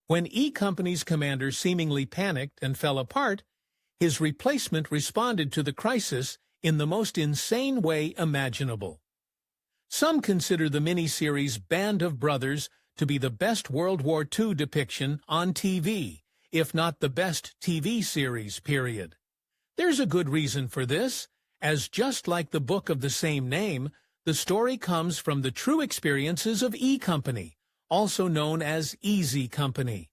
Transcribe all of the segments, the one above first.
When E Company's commander seemingly panicked and fell apart, his replacement responded to the crisis in the most insane way imaginable. Some consider the miniseries Band of Brothers to be the best World War II depiction on TV, if not the best TV series, period. There's a good reason for this, as just like the book of the same name, the story comes from the true experiences of E Company, also known as Easy Company.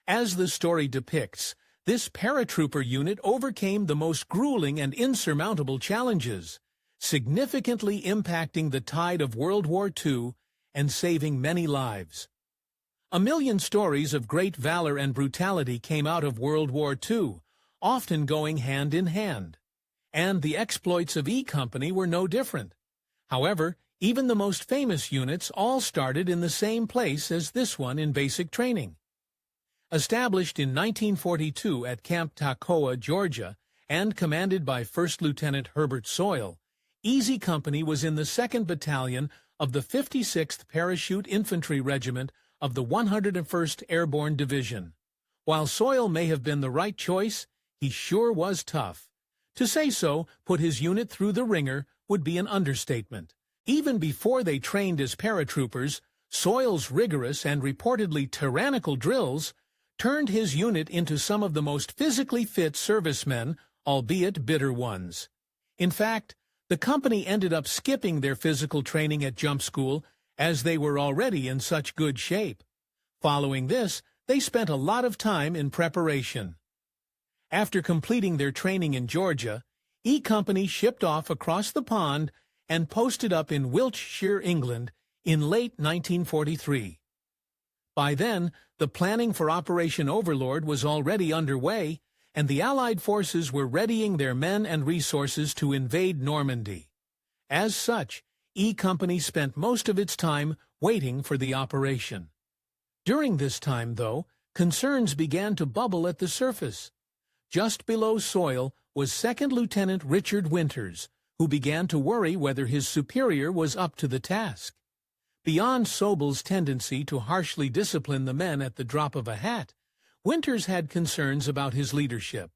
As the story depicts, this paratrooper unit overcame the most grueling and insurmountable challenges, significantly impacting the tide of World War II and saving many lives. A million stories of great valor and brutality came out of World War II, often going hand in hand. And the exploits of E Company were no different. However, even the most famous units all started in the same place as this one in basic training. Established in 1942 at Camp Toccoa, Georgia, and commanded by First Lieutenant Herbert Soyle, Easy Company was in the 2nd Battalion of the 56th Parachute Infantry Regiment of the 101st Airborne Division. While Soyle may have been the right choice, he sure was tough. To say so, put his unit through the ringer, would be an understatement. Even before they trained as paratroopers, Soyle's rigorous and reportedly tyrannical drills turned his unit into some of the most physically fit servicemen, albeit bitter ones. In fact, the company ended up skipping their physical training at jump school as they were already in such good shape. Following this, they spent a lot of time in preparation. After completing their training in Georgia, E Company shipped off across the pond and posted up in Wiltshire, England, in late 1943. By then, the planning for Operation Overlord was already underway, and the Allied forces were readying their men and resources to invade Normandy. As such, E Company spent most of its time waiting for the operation. During this time, though, concerns began to bubble at the surface. Just below Soyle was 2nd Lieutenant Richard Winters, who began to worry whether his superior was up to the task. Beyond Sobel's tendency to harshly discipline the men at the drop of a hat, Winters had concerns about his leadership.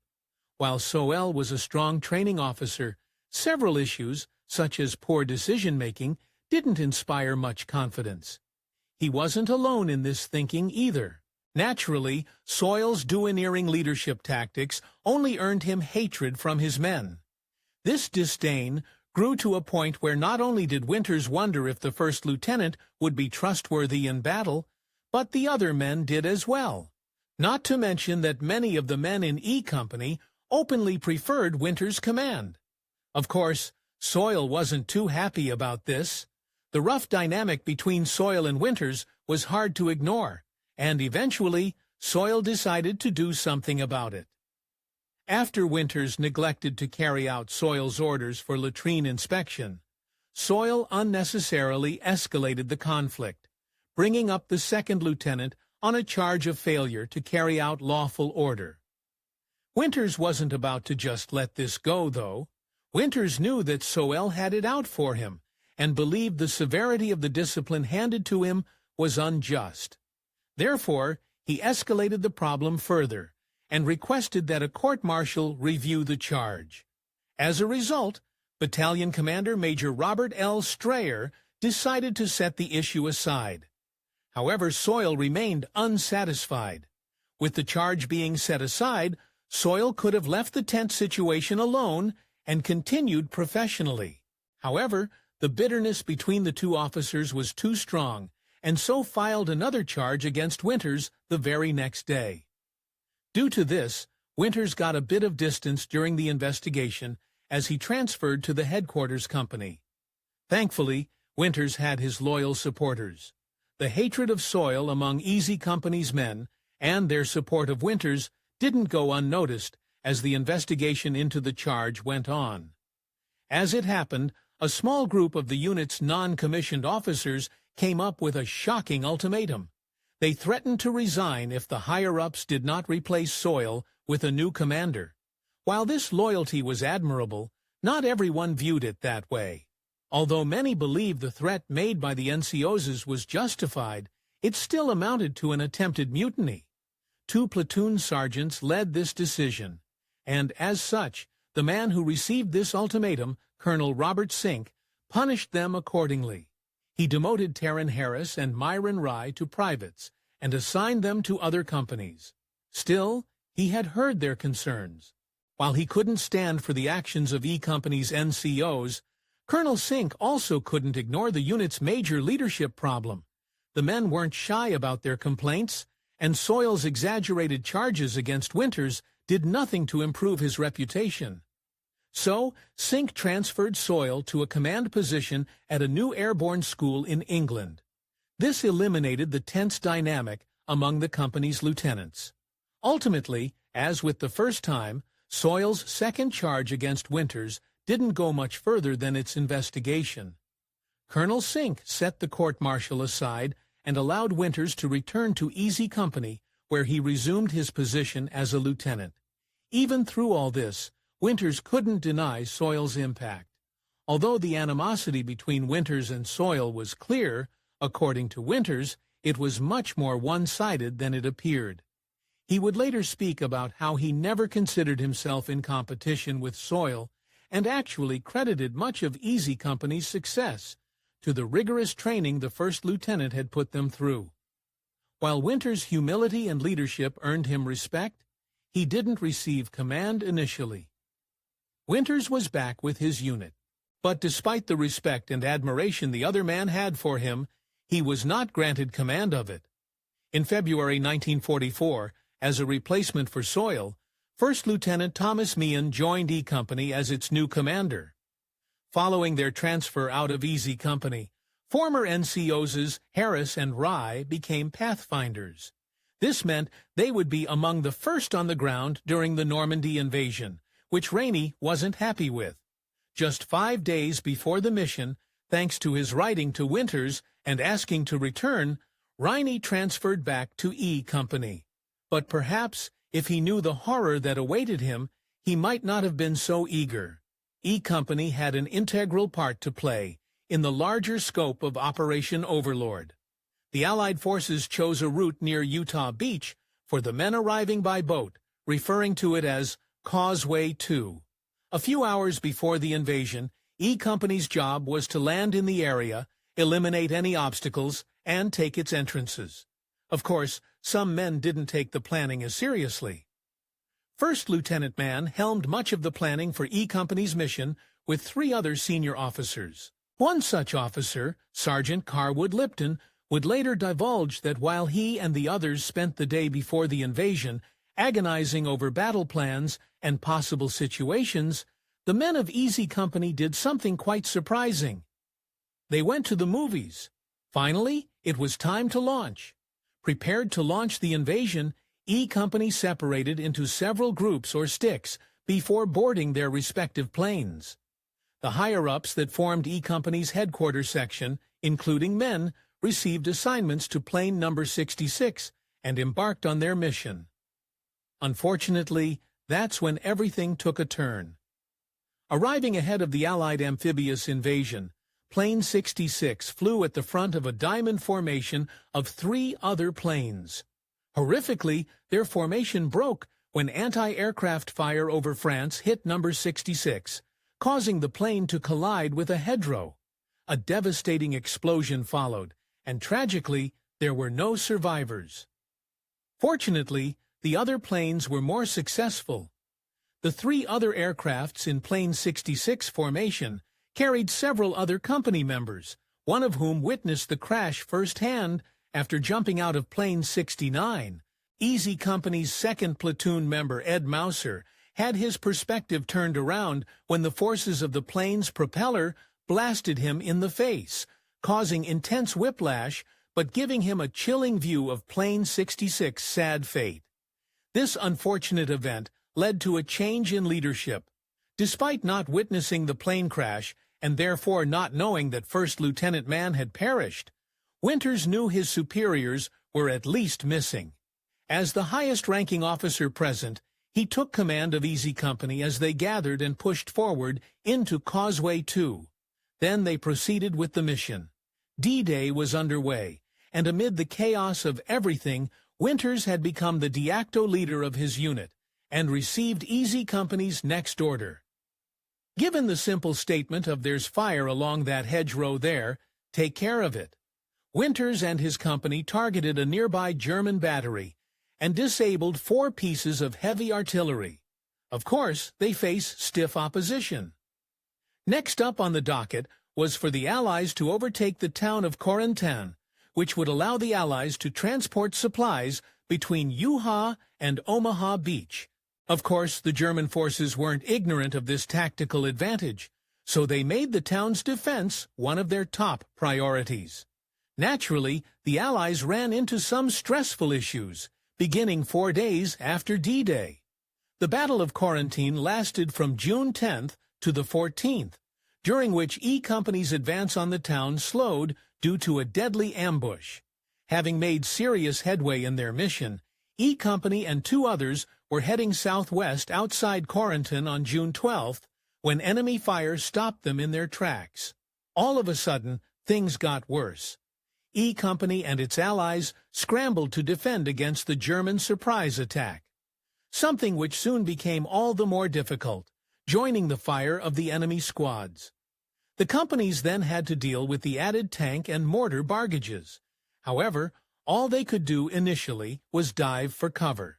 While Soyle was a strong training officer, several issues, such as poor decision-making, didn't inspire much confidence. He wasn't alone in this thinking either. Naturally, Soyle's domineering leadership tactics only earned him hatred from his men. This disdain grew to a point where not only did Winters wonder if the first lieutenant would be trustworthy in battle, but the other men did as well. Not to mention that many of the men in E Company openly preferred Winters' command. Of course, Soyle wasn't too happy about this. The rough dynamic between Soyle and Winters was hard to ignore, and eventually, Soyle decided to do something about it. After Winters neglected to carry out Soyle's orders for latrine inspection, Soyle unnecessarily escalated the conflict, bringing up the 2nd lieutenant on a charge of failure to carry out lawful order. Winters wasn't about to just let this go, though. Winters knew that Soyle had it out for him, and believed the severity of the discipline handed to him was unjust. Therefore, he escalated the problem further, and requested that a court-martial review the charge. As a result, Battalion Commander Major Robert L. Strayer decided to set the issue aside. However, Soyle remained unsatisfied. With the charge being set aside, Soyle could have left the tense situation alone and continued professionally. However, the bitterness between the two officers was too strong, and so filed another charge against Winters the very next day. Due to this, Winters got a bit of distance during the investigation as he transferred to the headquarters company. Thankfully, Winters had his loyal supporters. The hatred of Soyle among Easy Company's men and their support of Winters didn't go unnoticed as the investigation into the charge went on. As it happened, a small group of the unit's non-commissioned officers came up with a shocking ultimatum. They threatened to resign if the higher-ups did not replace Soyle with a new commander. While this loyalty was admirable, not everyone viewed it that way. Although many believed the threat made by the NCOs was justified, it still amounted to an attempted mutiny. 2 platoon sergeants led this decision, and as such, the man who received this ultimatum, Colonel Robert Sink, punished them accordingly. He demoted Taryn Harris and Myron Rye to privates and assigned them to other companies. Still, he had heard their concerns. While he couldn't stand for the actions of E Company's NCOs, Colonel Sink also couldn't ignore the unit's major leadership problem. The men weren't shy about their complaints, and Soil's exaggerated charges against Winters did nothing to improve his reputation. So, Sink transferred Soil to a command position at a new airborne school in England. This eliminated the tense dynamic among the company's lieutenants. Ultimately, as with the first time, Soil's second charge against Winters didn't go much further than its investigation. Colonel Sink set the court-martial aside and allowed Winters to return to Easy Company, where he resumed his position as a lieutenant. Even through all this, Winters couldn't deny Soil's impact. Although the animosity between Winters and Soil was clear, according to Winters, it was much more one-sided than it appeared. He would later speak about how he never considered himself in competition with Soil and actually credited much of Easy Company's success to the rigorous training the first lieutenant had put them through. While Winters' humility and leadership earned him respect, he didn't receive command initially. Winters was back with his unit, but despite the respect and admiration the other man had for him, he was not granted command of it. In February 1944, as a replacement for Soil, First Lieutenant Thomas Meehan joined E Company as its new commander. Following their transfer out of Easy Company, former NCOs Harris and Rye became pathfinders. This meant they would be among the first on the ground during the Normandy invasion, which Rainey wasn't happy with. Just 5 days before the mission, thanks to his writing to Winters and asking to return, Rainey transferred back to E Company. But perhaps, if he knew the horror that awaited him, he might not have been so eager. E Company had an integral part to play in the larger scope of Operation Overlord. The Allied forces chose a route near Utah Beach for the men arriving by boat, referring to it as Causeway II. A few hours before the invasion, E Company's job was to land in the area, eliminate any obstacles, and take its entrances. Of course, some men didn't take the planning as seriously. First Lieutenant Mann helmed much of the planning for E Company's mission with 3 other senior officers. One such officer, Sergeant Carwood Lipton, would later divulge that while he and the others spent the day before the invasion agonizing over battle plans and possible situations, the men of Easy Company did something quite surprising. They went to the movies. Finally, it was time to launch. Prepared to launch the invasion, E Company separated into several groups or sticks before boarding their respective planes. The higher-ups that formed E Company's headquarters section, including men, received assignments to plane number 66 and embarked on their mission. Unfortunately, that's when everything took a turn. Arriving ahead of the Allied amphibious invasion, Plane 66 flew at the front of a diamond formation of 3 other planes. Horrifically, their formation broke when anti-aircraft fire over France hit number 66, causing the plane to collide with a hedgerow. A devastating explosion followed, and tragically, there were no survivors. Fortunately, the other planes were more successful. The 3 other aircrafts in Plane 66 formation carried several other company members, one of whom witnessed the crash firsthand after jumping out of Plane 69. Easy Company's 2nd platoon member Ed Mouser had his perspective turned around when the forces of the plane's propeller blasted him in the face, causing intense whiplash but giving him a chilling view of Plane 66's sad fate. This unfortunate event led to a change in leadership. Despite not witnessing the plane crash, and therefore not knowing that First Lieutenant Mann had perished, Winters knew his superiors were at least missing. As the highest-ranking officer present, he took command of Easy Company as they gathered and pushed forward into Causeway II. Then they proceeded with the mission. D-Day was underway, and amid the chaos of everything, Winters had become the de facto leader of his unit, and received Easy Company's next order. Given the simple statement of "there's fire along that hedgerow there, take care of it," Winters and his company targeted a nearby German battery and disabled 4 pieces of heavy artillery. Of course, they face stiff opposition. Next up on the docket was for the Allies to overtake the town of Carentan, which would allow the Allies to transport supplies between Yuha and Omaha Beach. Of course, the German forces weren't ignorant of this tactical advantage, so they made the town's defense one of their top priorities. Naturally, the Allies ran into some stressful issues, beginning 4 days after D-Day. The Battle of Carentan lasted from June 10th to the 14th, during which E Company's advance on the town slowed due to a deadly ambush. Having made serious headway in their mission, E Company and 2 others were heading southwest outside Carentan on June 12th, when enemy fire stopped them in their tracks. All of a sudden, things got worse. E Company and its allies scrambled to defend against the German surprise attack, something which soon became all the more difficult, joining the fire of the enemy squads. The companies then had to deal with the added tank and mortar barrages. However, all they could do initially was dive for cover.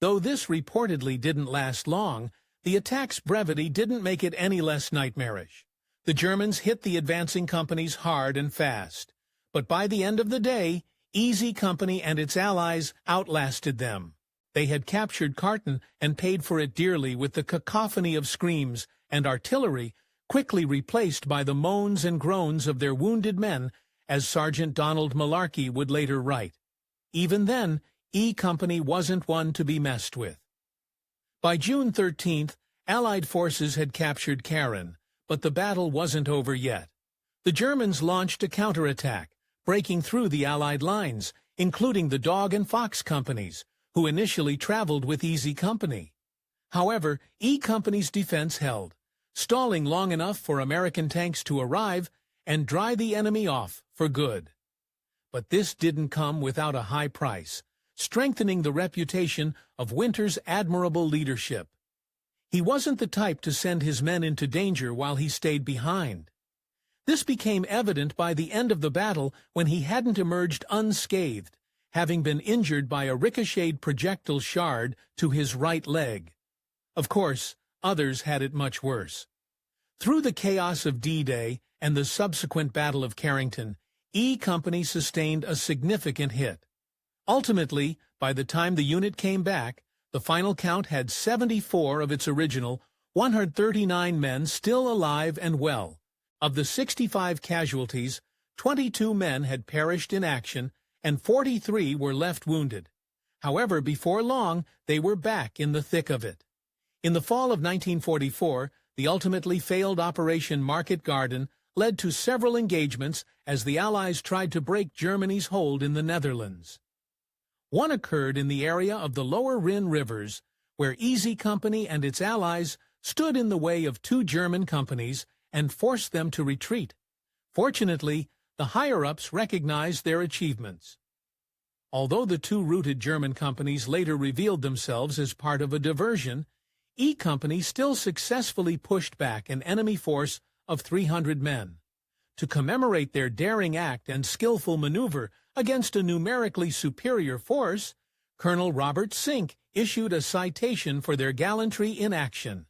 Though this reportedly didn't last long, the attack's brevity didn't make it any less nightmarish. The Germans hit the advancing companies hard and fast, but by the end of the day, Easy Company and its allies outlasted them. They had captured Carentan and paid for it dearly, with the cacophony of screams and artillery quickly replaced by the moans and groans of their wounded men, as Sergeant Donald Malarkey would later write. Even then, E Company wasn't one to be messed with. By June 13th, Allied forces had captured Carentan, but the battle wasn't over yet. The Germans launched a counterattack, breaking through the Allied lines, including the Dog and Fox companies, who initially traveled with Easy Company. However, E Company's defense held, stalling long enough for American tanks to arrive and dry the enemy off for good. But this didn't come without a high price, strengthening the reputation of Winters' admirable leadership. He wasn't the type to send his men into danger while he stayed behind. This became evident by the end of the battle, when he hadn't emerged unscathed, having been injured by a ricocheted projectile shard to his right leg. Of course, others had it much worse. Through the chaos of D-Day and the subsequent Battle of Carentan, E Company sustained a significant hit. Ultimately, by the time the unit came back, the final count had 74 of its original 139 men still alive and well. Of the 65 casualties, 22 men had perished in action, and 43 were left wounded. However, before long, they were back in the thick of it. In the fall of 1944, the ultimately failed Operation Market Garden led to several engagements as the Allies tried to break Germany's hold in the Netherlands. One occurred in the area of the lower Rhine rivers, where Easy Company and its allies stood in the way of 2 German companies and forced them to retreat. Fortunately, the higher-ups recognized their achievements. Although the 2 routed German companies later revealed themselves as part of a diversion, E Company still successfully pushed back an enemy force of 300 men. To commemorate their daring act and skillful maneuver against a numerically superior force, Colonel Robert Sink issued a citation for their gallantry in action.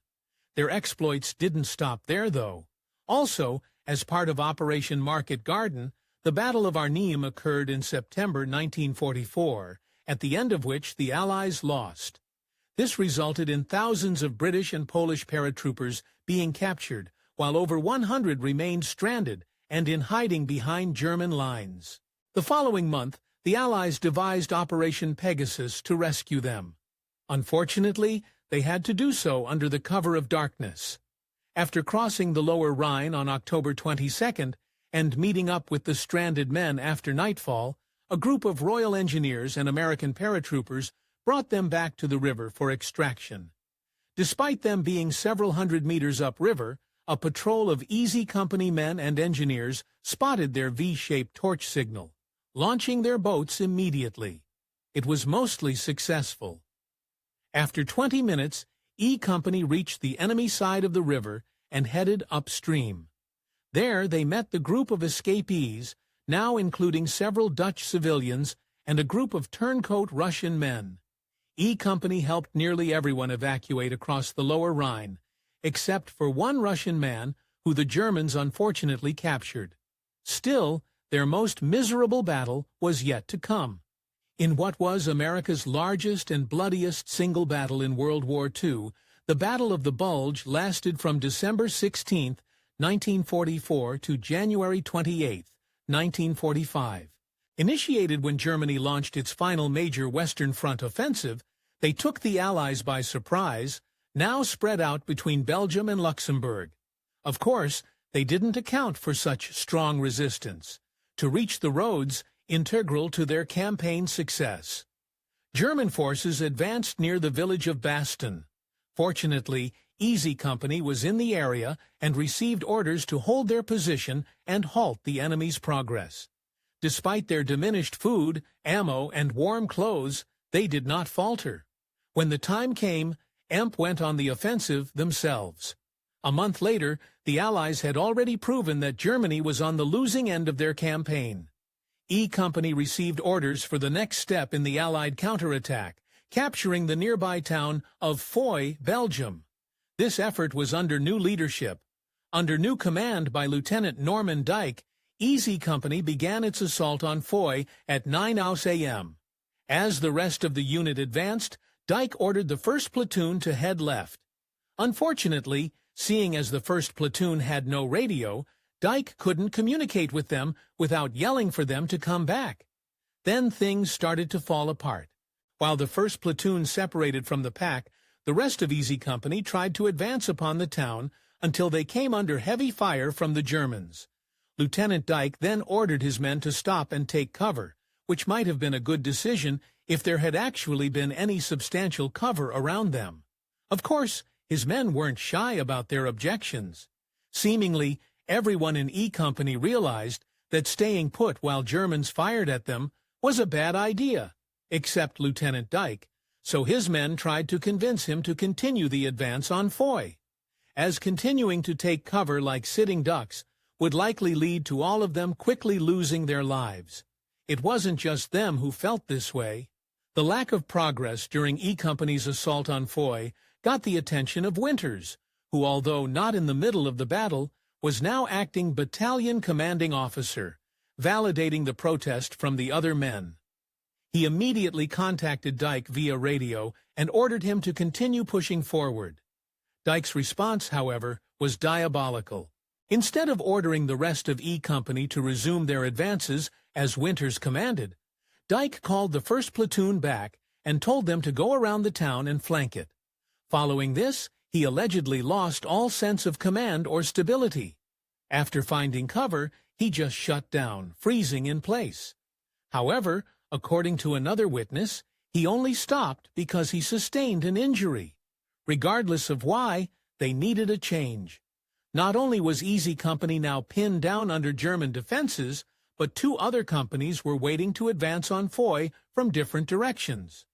Their exploits didn't stop there, though. Also, as part of Operation Market Garden, the Battle of Arnhem occurred in September 1944, at the end of which the Allies lost. This resulted in thousands of British and Polish paratroopers being captured, while over 100 remained stranded and in hiding behind German lines. The following month, the Allies devised Operation Pegasus to rescue them. Unfortunately, they had to do so under the cover of darkness. After crossing the lower Rhine on October 22nd and meeting up with the stranded men after nightfall, a group of Royal Engineers and American paratroopers brought them back to the river for extraction. Despite them being several hundred meters upriver, a patrol of Easy Company men and engineers spotted their V-shaped torch signal. launching their boats immediately. It was mostly successful. After 20 minutes, E Company reached the enemy side of the river and headed upstream. There they met the group of escapees, now including several Dutch civilians and a group of turncoat Russian men. E Company helped nearly everyone evacuate across the lower Rhine, except for one Russian man who the Germans unfortunately captured. Still, their most miserable battle was yet to come. In what was America's largest and bloodiest single battle in World War II, the Battle of the Bulge lasted from December 16, 1944 to January 28, 1945. Initiated when Germany launched its final major Western Front offensive, they took the Allies by surprise, now spread out between Belgium and Luxembourg. Of course, they didn't account for such strong resistance. To reach the roads, integral to their campaign success. German forces advanced near the village of Bastogne. Fortunately, Easy Company was in the area and received orders to hold their position and halt the enemy's progress. Despite their diminished food, ammo, and warm clothes, they did not falter. When the time came, EMP went on the offensive themselves. A month later, the Allies had already proven that Germany was on the losing end of their campaign. E Company received orders for the next step in the Allied counterattack, capturing the nearby town of Foy, Belgium. This effort was under new leadership. Under new command by Lieutenant Norman Dyke, Easy Company began its assault on Foy at 9 a.m. As the rest of the unit advanced, Dyke ordered the 1st Platoon to head left. Unfortunately, seeing as the 1st Platoon had no radio, Dyke couldn't communicate with them without yelling for them to come back. Then things started to fall apart. While the 1st Platoon separated from the pack, the rest of Easy Company tried to advance upon the town until they came under heavy fire from the Germans. Lieutenant Dyke then ordered his men to stop and take cover, which might have been a good decision if there had actually been any substantial cover around them. Of course, his men weren't shy about their objections. Seemingly, everyone in E Company realized that staying put while Germans fired at them was a bad idea, except Lieutenant Dyke, so his men tried to convince him to continue the advance on Foy, as continuing to take cover like sitting ducks would likely lead to all of them quickly losing their lives. It wasn't just them who felt this way. The lack of progress during E Company's assault on Foy got the attention of Winters, who, although not in the middle of the battle, was now acting battalion commanding officer, validating the protest from the other men. He immediately contacted Dyke via radio and ordered him to continue pushing forward. Dyke's response, however, was diabolical. Instead of ordering the rest of E Company to resume their advances as Winters commanded, Dyke called the 1st Platoon back and told them to go around the town and flank it. Following this, he allegedly lost all sense of command or stability. After finding cover, he just shut down, freezing in place. However, according to another witness, he only stopped because he sustained an injury. Regardless of why, they needed a change. Not only was Easy Company now pinned down under German defenses, but 2 other companies were waiting to advance on Foy from different directions.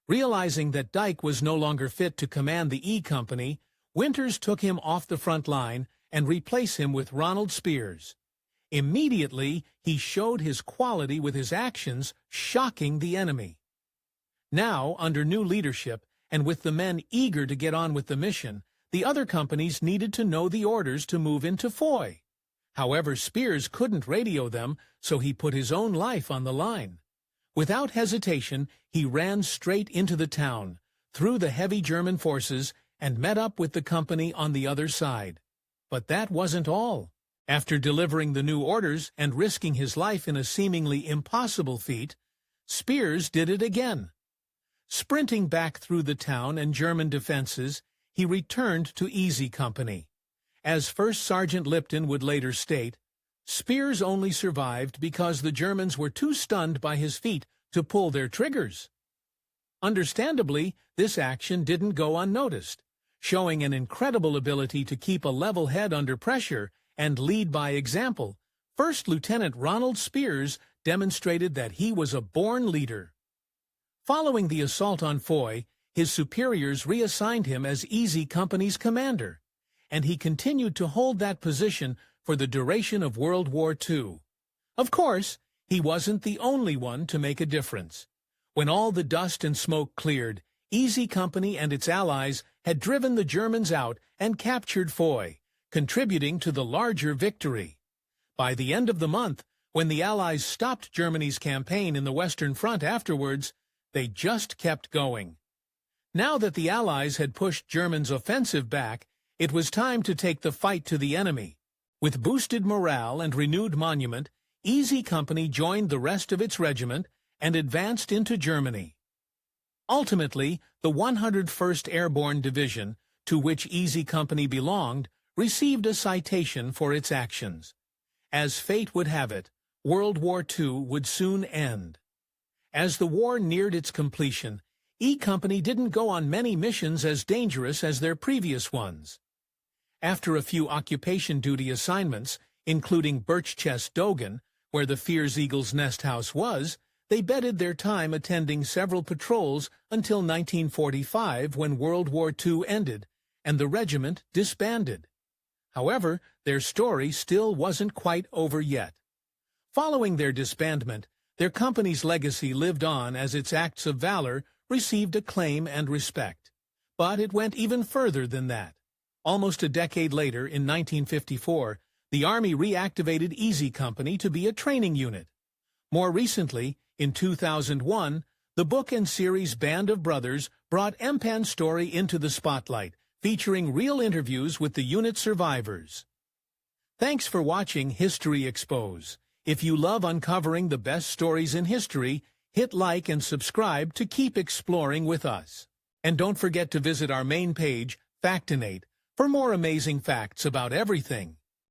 Realizing that Dyke was no longer fit to command the E Company, Winters took him off the front line and replaced him with Ronald Spears. Immediately, he showed his quality with his actions, shocking the enemy. Now, under new leadership, and with the men eager to get on with the mission, the other companies needed to know the orders to move into Foy. However, Spears couldn't radio them, so he put his own life on the line. Without hesitation, he ran straight into the town, through the heavy German forces, and met up with the company on the other side. But that wasn't all. After delivering the new orders and risking his life in a seemingly impossible feat, Spears did it again. Sprinting back through the town and German defenses, he returned to Easy Company. As First Sergeant Lipton would later state, Spears only survived because the Germans were too stunned by his feat to pull their triggers. Understandably, this action didn't go unnoticed, showing an incredible ability to keep a level head under pressure and lead by example. First Lieutenant Ronald Spears demonstrated that he was a born leader. Following the assault on Foy, his superiors reassigned him as Easy Company's commander, and he continued to hold that position for the duration of World War II. Of course, he wasn't the only one to make a difference. When all the dust and smoke cleared, Easy Company and its allies had driven the Germans out and captured Foy, contributing to the larger victory. By the end of the month, when the Allies stopped Germany's campaign in the Western Front afterwards, they just kept going. Now that the Allies had pushed Germans' offensive back, it was time to take the fight to the enemy. With boosted morale and renewed monument, Easy Company joined the rest of its regiment and advanced into Germany. Ultimately, the 101st Airborne Division, to which Easy Company belonged, received a citation for its actions. As fate would have it, World War II would soon end. As the war neared its completion, E Company didn't go on many missions as dangerous as their previous ones. After a few occupation duty assignments, including Birchchest Dogan, where the Fears Eagle's nest house was, they bedded their time attending several patrols until 1945, when World War II ended and the regiment disbanded. However, their story still wasn't quite over yet. Following their disbandment, their company's legacy lived on as its acts of valor received acclaim and respect. But it went even further than that. Almost a decade later, in 1954, the Army reactivated Easy Company to be a training unit. More recently, in 2001, the book and series Band of Brothers brought Empan's story into the spotlight, featuring real interviews with the unit survivors. Thanks for watching History Expose. If you love uncovering the best stories in history, hit like and subscribe to keep exploring with us. And don't forget to visit our main page, Factinate, for more amazing facts about everything.